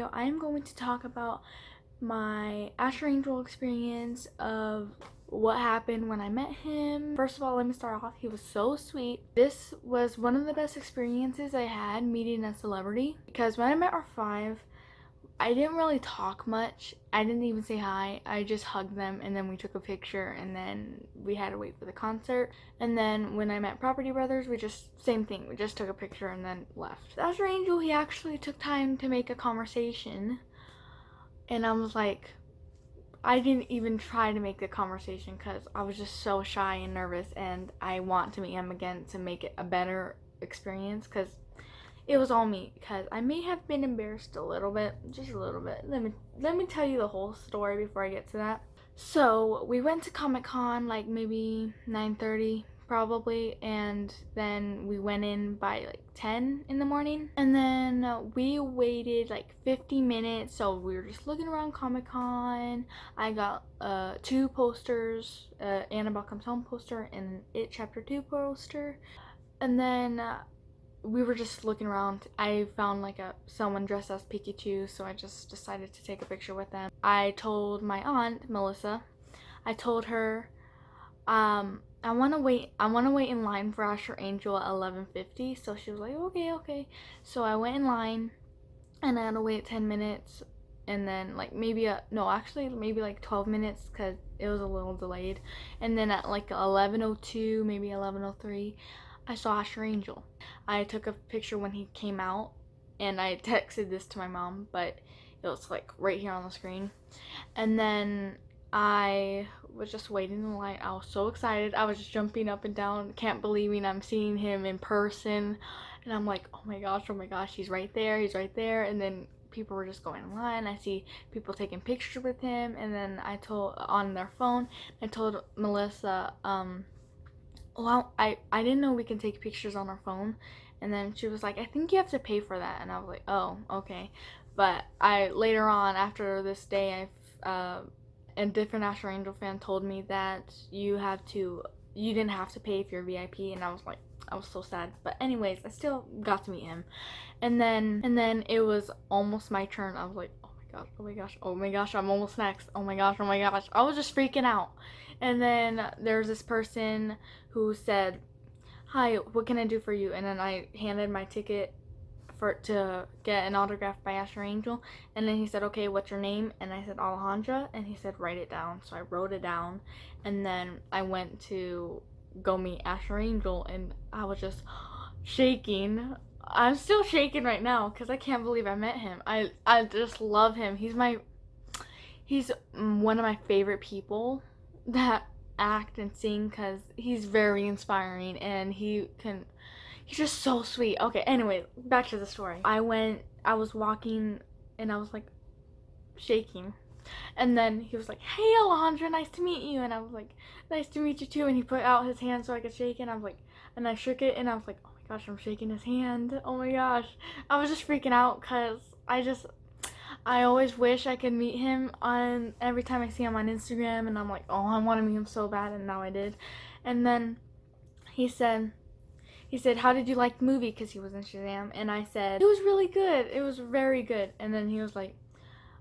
video, I am going to talk about my Asher Angel experience of what happened when I met him. First of all, let me start off. He was so sweet. This was one of the best experiences I had meeting a celebrity, because when I met R5, I didn't really talk much. I didn't even say hi. I just hugged them and then we took a picture and then we had to wait for the concert. And then when I met Property Brothers, we just, same thing. We just took a picture and then left. Asher Angel, he actually took time to make a conversation. And I was like, I didn't even try to make the conversation because I was just so shy and nervous, and I want to meet him again to make it a better experience, because it was all me, because I may have been embarrassed a little bit, just a little bit. Let me tell you the whole story before I get to that. So we went to Comic-Con like maybe 9:30 probably, and then we went in by like 10 in the morning, and then we waited like 50 minutes. So we were just looking around Comic-Con. I got 2 posters, Annabelle Comes Home poster and It Chapter 2 poster, and then we were just looking around. I found like someone dressed as Pikachu, so I just decided to take a picture with them. I told my aunt, Melissa, I told her, I want to wait in line for Asher Angel at 11:50. So she was like, okay. So I went in line and I had to wait 10 minutes, and then like maybe like 12 minutes because it was a little delayed. And then at like 11:02, maybe 11:03, I saw Asher Angel. I took a picture when he came out, and I texted this to my mom, but it was like right here on the screen. And then I was just waiting in line. I was so excited. I was just jumping up and down, can't believing I'm seeing him in person. And I'm like, oh my gosh, he's right there. And then people were just going in line. I see people taking pictures with him, and then I told on their phone. I told Melissa, well, I didn't know we can take pictures on our phone. And then she was like, I think you have to pay for that. And I was like, oh, okay. But later on, after this day, a different Asher Angel fan told me that you didn't have to pay if you're VIP. And I was like, I was so sad. But anyways, I still got to meet him. And then it was almost my turn. I was like, oh my gosh, I'm almost next. Oh my gosh. I was just freaking out. And then there's this person who said, hi, what can I do for you? And then I handed my ticket to get an autograph by Asher Angel. And then he said, okay, what's your name? And I said, Alejandra. And he said, write it down. So I wrote it down. And then I went to go meet Asher Angel, and I was just shaking. I'm still shaking right now because I can't believe I met him. I just love him. He's one of my favorite people that act and sing, because he's very inspiring, and he's just so sweet. Okay, anyway, back to the story. I was walking, and I was like shaking, and then he was like, hey Alejandra, nice to meet you. And I was like, nice to meet you too. And he put out his hand so I could shake it, and I was like, and I shook it, and I was like, oh my gosh, I'm shaking his hand. Oh my gosh. I was just freaking out because I always wish I could meet him every time I see him on Instagram, and I'm like, oh, I want to meet him so bad, and now I did. And then he said, how did you like the movie? Because he was in Shazam. And I said, it was really good. It was very good. And then he was like,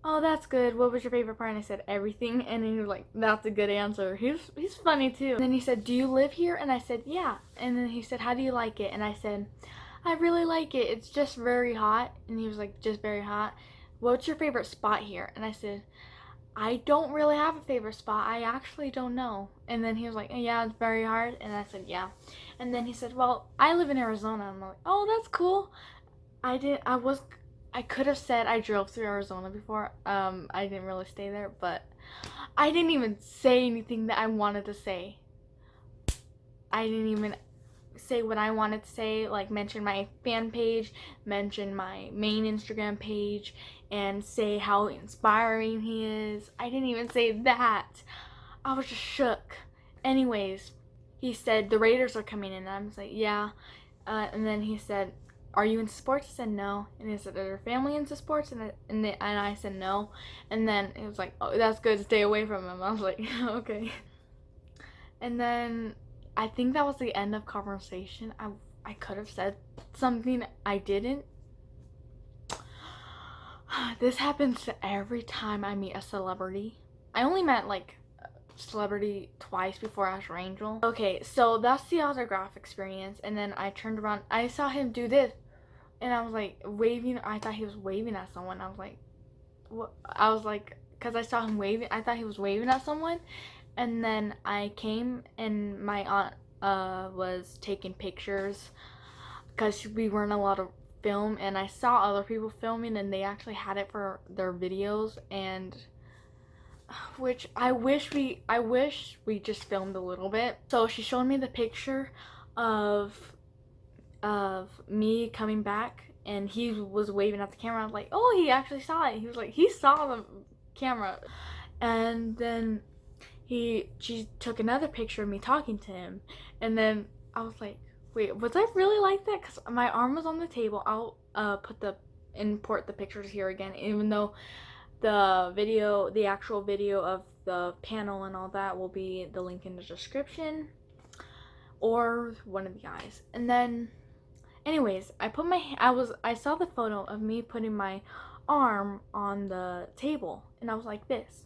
oh, that's good. What was your favorite part? And I said, everything. And then he was like, that's a good answer. He's funny too. And then he said, do you live here? And I said, yeah. And then he said, how do you like it? And I said, I really like it. It's just very hot. And he was like, just very hot. What's your favorite spot here? And I said, I don't really have a favorite spot. I actually don't know. And then he was like, yeah, it's very hard. And I said, yeah. And then he said, well, I live in Arizona. I'm like, oh, that's cool. I could have said I drove through Arizona before. I didn't really stay there, but I didn't even say anything that I wanted to say. I didn't even say what I wanted to say, like mention my fan page, mention my main Instagram page, and say how inspiring he is. I didn't even say that. I was just shook. Anyways, he said the Raiders are coming in, and I was like, yeah. And then he said, are you into sports? I said no. And he said, are your family into sports? And I said no. And then he was like, oh, that's good, stay away from him. I was like, okay. And then I think that was the end of conversation. I could have said something. I didn't. This happens every time I meet a celebrity. I only met like celebrity twice before Asher Angel. Okay, so that's the autograph experience, and then I turned around, I saw him do this, and I was like waving. I thought he was waving at someone. I was like, what? I was like, because I saw him waving, I thought he was waving at someone, and then I came and my aunt was taking pictures because we weren't allowed to film, and I saw other people filming and they actually had it for their videos, and which I wish we just filmed a little bit. So she showed me the picture of me coming back, and he was waving at the camera. I was like, oh, he actually saw it. He was like, he saw the camera. And then she took another picture of me talking to him, and then I was like, wait, was I really like that? Because my arm was on the table. I'll import the pictures here again, even though the actual video of the panel and all that will be the link in the description, or one of the guys. And then anyways, I saw the photo of me putting my arm on the table, and I was like this.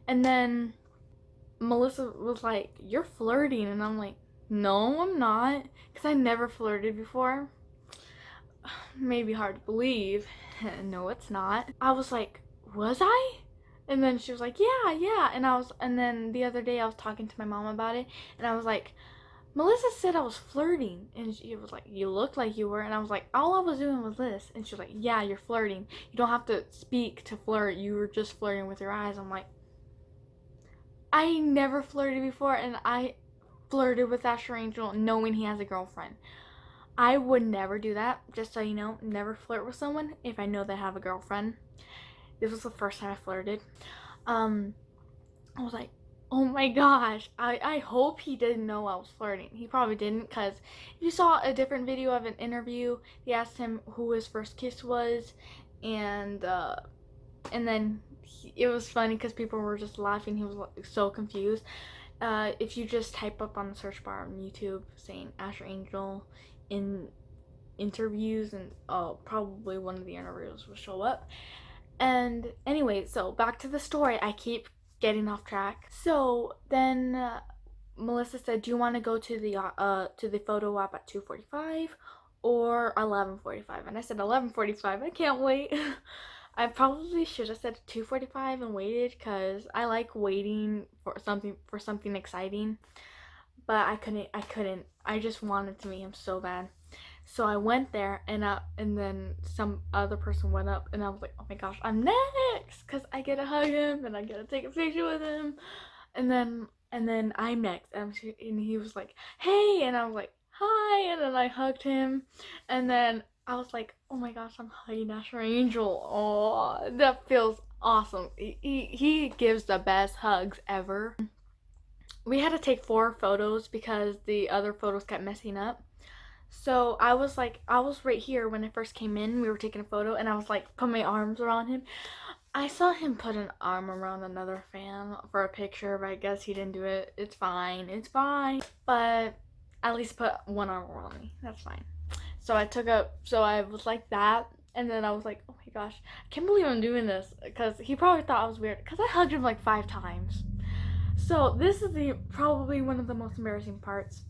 And then Melissa was like, you're flirting, and I'm like, no, I'm not, because I never flirted before. Maybe hard to believe. No, it's not. I was like, was I? And then she was like, yeah. And then the other day I was talking to my mom about it, and I was like, Melissa said I was flirting, and she was like, you looked like you were. And I was like, all I was doing was this. And she was like, yeah, you're flirting. You don't have to speak to flirt. You were just flirting with your eyes. I'm like, I never flirted before, and I flirted with Asher Angel knowing he has a girlfriend. I would never do that, just so you know. Never flirt with someone if I know they have a girlfriend. This was the first time I flirted. I was like, oh my gosh, I hope he didn't know I was flirting. He probably didn't, because if you saw a different video of an interview, they asked him who his first kiss was, and then it was funny because people were just laughing. He was so confused. If you just type up on the search bar on YouTube saying Asher Angel in interviews, and probably one of the interviews will show up. And anyway, so back to the story. I keep getting off track. So then Melissa said, do you want to go to the photo op at 2:45 or 11:45? And I said 11:45. I can't wait. I probably should have said 2:45 and waited, because I like waiting for something exciting, but I couldn't. I just wanted to meet him so bad. So I went there, and then some other person went up, and I was like, oh my gosh, I'm next, because I get to hug him and I get to take a picture with him. And then I'm next, and he was like, hey, and I was like, hi, and then I hugged him, and then I was like, oh my gosh, I'm hugging Asher Angel. Oh, that feels awesome. He gives the best hugs ever. We had to take 4 photos because the other photos kept messing up. So I was right here when I first came in. We were taking a photo, and I was like, put my arms around him. I saw him put an arm around another fan for a picture, but I guess he didn't do it. It's fine. But at least put one arm around me. That's fine. So I was like that, and then I was like, oh my gosh, I can't believe I'm doing this, because he probably thought I was weird, because I hugged him like 5 times. So this is probably one of the most embarrassing parts.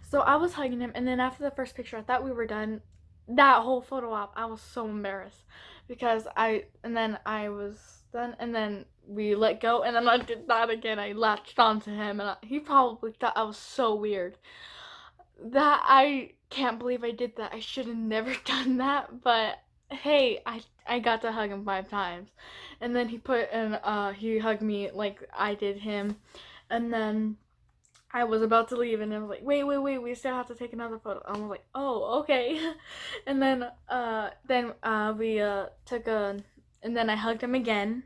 So I was hugging him, and then after the first picture, I thought we were done. That whole photo op, I was so embarrassed, because I was done, and then we let go, and then I did that again. I latched onto him, and he probably thought I was so weird. That I can't believe I did that. I should have never done that, but hey, I got to hug him 5 times, and then he hugged me like I did him, and then I was about to leave, and I was like, wait, we still have to take another photo. I was like, oh, okay. And then we took and then I hugged him again,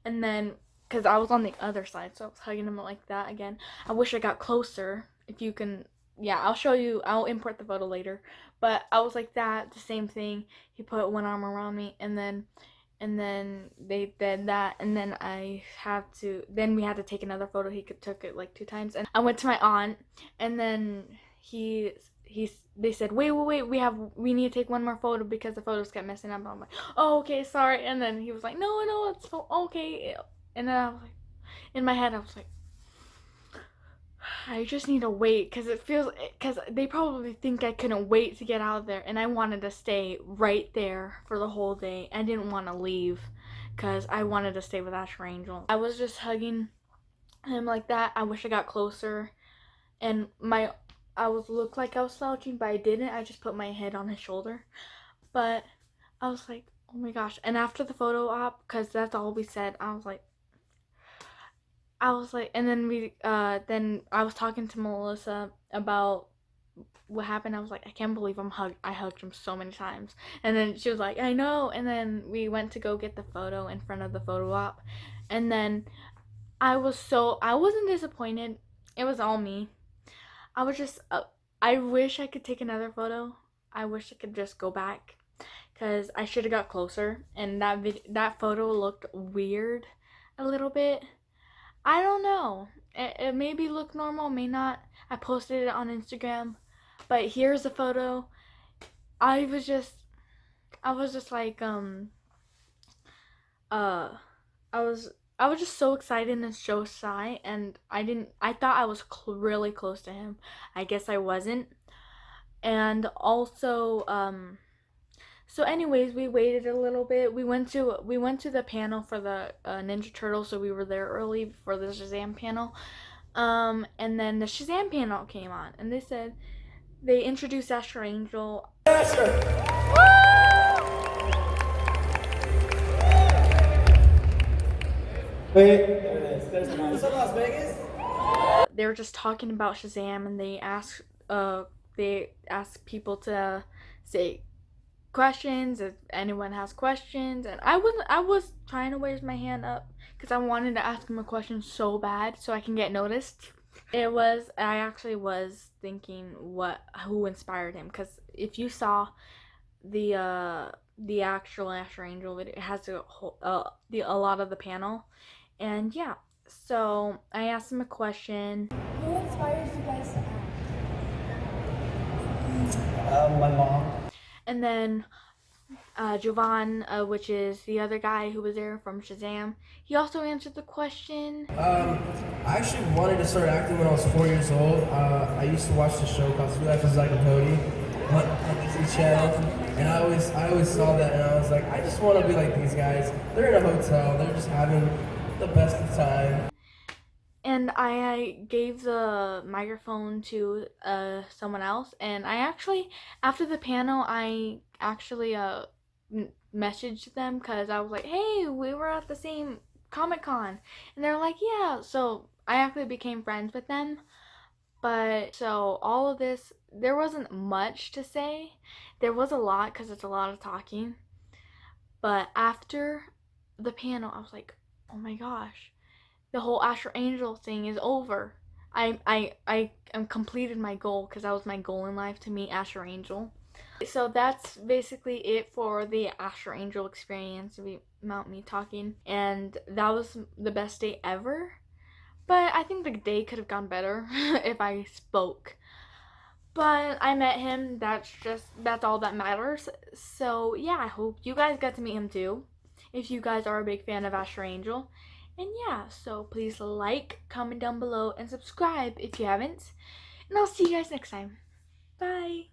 and then, because I was on the other side, so I was hugging him like that again. I wish I got closer. If you can, yeah, I'll show you. I'll import the photo later. But I was like that, the same thing. He put one arm around me, and then they did that, and then we had to take another photo. He took it like 2 times, and I went to my aunt, and then he they said, wait, we need to take one more photo because the photos kept messing up. I'm like, oh, okay, sorry. And then he was like, no, it's okay. And then I was like, in my head, I was like, I just need to wait because they probably think I couldn't wait to get out of there, and I wanted to stay right there for the whole day. I didn't want to leave because I wanted to stay with Asher Angel. I was just hugging him like that. I wish I got closer, and looked like I was slouching, but I didn't. I just put my head on his shoulder. But I was like, oh my gosh. And after the photo op, because that's all we said, I was like, and then I was talking to Melissa about what happened. I was like, I can't believe I hugged him so many times. And then she was like, I know. And then we went to go get the photo in front of the photo op. And then I wasn't disappointed. It was all me. I was just, I wish I could take another photo. I wish I could just go back because I should have got closer. And that photo looked weird a little bit. I don't know. It maybe looked normal, may not. I posted it on Instagram, but here's the photo. I was just like I was just so excited and so shy, and I thought I was really close to him. I guess I wasn't. And also so anyways, we waited a little bit. We went to the panel for the Ninja Turtles, so we were there early for the Shazam panel. And then the Shazam panel came on, and they introduced Asher Angel. Asher! Wait, there it is. There's What's up, Las Vegas? They were just talking about Shazam, and they asked people to say questions if anyone has questions, and I was trying to raise my hand up because I wanted to ask him a question so bad so I can get noticed. I actually was thinking who inspired him, because if you saw the actual Asher Angel video, it has a lot of the panel. And yeah, so I asked him a question. Who inspires you guys to act? My mom. And then Jovan, which is the other guy who was there from Shazam, he also answered the question. I actually wanted to start acting when I was 4 years old. I used to watch the show called Sweet Life of Zack and Cody on the Disney Channel, and I always saw that, and I was like, I just want to be like these guys. They're in a hotel, they're just having the best of time. And I gave the microphone to someone else, and I actually, after the panel, I actually messaged them because I was like, hey, we were at the same Comic-Con, and they're like, yeah. So I actually became friends with them. But so all of this, there wasn't much to say. There was a lot because it's a lot of talking. But after the panel, I was like, oh my gosh, the whole Asher Angel thing is over. I completed my goal, because that was my goal in life, to meet Asher Angel. So that's basically it for the Asher Angel experience about me talking, and that was the best day ever. But I think the day could have gone better if I spoke. But I met him. That's all that matters. So yeah, I hope you guys got to meet him too, if you guys are a big fan of Asher Angel. And yeah, so please like, comment down below, and subscribe if you haven't. And I'll see you guys next time. Bye.